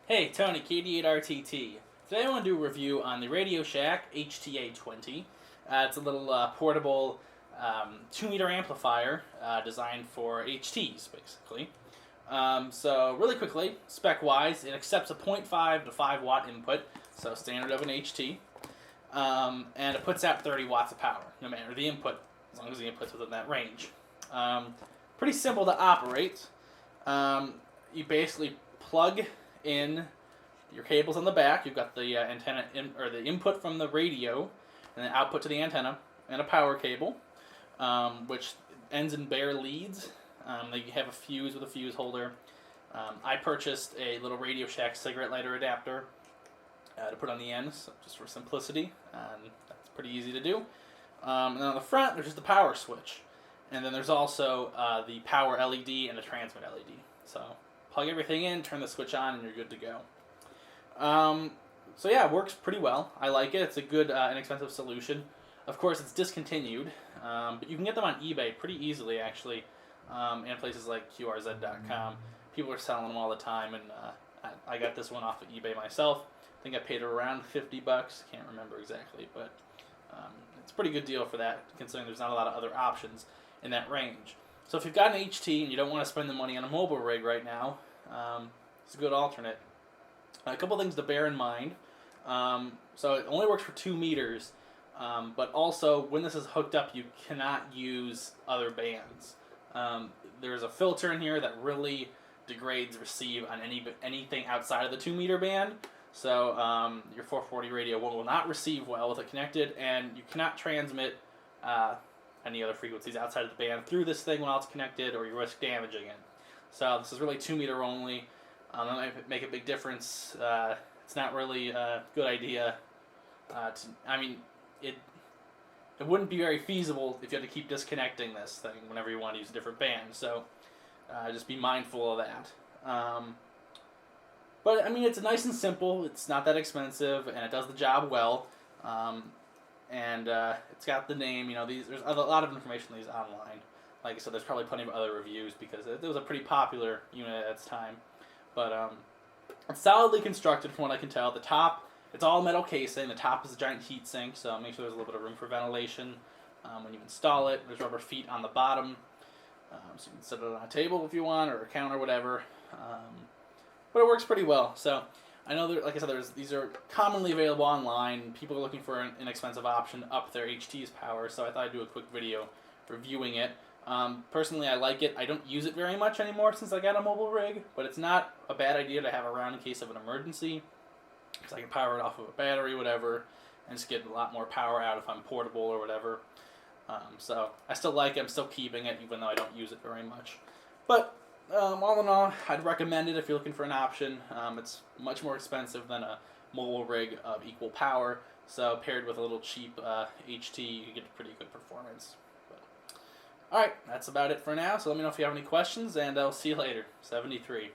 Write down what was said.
Hey, Tony, KD8RTT. Today I want to do a review on the Radio Shack HTA-20. It's a little portable 2-meter amplifier designed for HTs, basically. So really quickly, spec-wise, it accepts a 0.5 to 5 watt input, so standard of an HT, and it puts out 30 watts of power, no matter the input, as long as the input's within that range. Pretty simple to operate. You basically plug in your cables on the back. You've got the antenna or the input from the radio, and then output to the antenna, and a power cable, which ends in bare leads. You have a fuse with a fuse holder. I purchased a little Radio Shack cigarette lighter adapter to put on the ends, just for simplicity, and that's pretty easy to do. And then on the front, there's just the power switch, and then there's also the power LED and the transmit LED. So plug everything in, turn the switch on, and you're good to go. So yeah, it works pretty well. I like it. It's a good, inexpensive solution. Of course, it's discontinued, but you can get them on eBay pretty easily, actually, and places like QRZ.com. People are selling them all the time, and I got this one off of eBay myself. I think I paid around $50. Can't remember exactly, but it's a pretty good deal for that, considering there's not a lot of other options in that range. So if you've got an HT and you don't want to spend the money on a mobile rig right now, it's a good alternate. A couple things to bear in mind. So it only works for 2 meters, but also when this is hooked up, you cannot use other bands. There's a filter in here that really degrades receive on anything outside of the 2-meter band. So your 440 radio will not receive well with it connected, and you cannot transmit any other frequencies outside of the band through this thing while it's connected, or you risk damaging it. So this is really 2-meter only. That might make a big difference. It's not really a good idea. It wouldn't be very feasible if you had to keep disconnecting this thing whenever you want to use a different band. So just be mindful of that. But I mean, it's nice and simple. It's not that expensive, and it does the job well. And it's got the name. There's a lot of information on these online. Like I said, there's probably plenty of other reviews because it was a pretty popular unit at its time. But it's solidly constructed from what I can tell. The top, it's all metal casing. The top is a giant heat sink, so make sure there's a little bit of room for ventilation when you install it. There's rubber feet on the bottom, so you can set it on a table if you want, or a counter, or whatever. But it works pretty well. So I know that, like I said, these are commonly available online. People are looking for an inexpensive option to up their HT's power, so I thought I'd do a quick video reviewing it. Personally, I like it. I don't use it very much anymore since I got a mobile rig, but it's not a bad idea to have around in case of an emergency, because I can power it off of a battery, whatever, and just get a lot more power out if I'm portable or whatever. So I still like it. I'm still keeping it, even though I don't use it very much. But all in all, I'd recommend it if you're looking for an option. It's much more expensive than a mobile rig of equal power, so paired with a little cheap HT, you get pretty good performance. Alright, that's about it for now, so let me know if you have any questions, and I'll see you later. 73.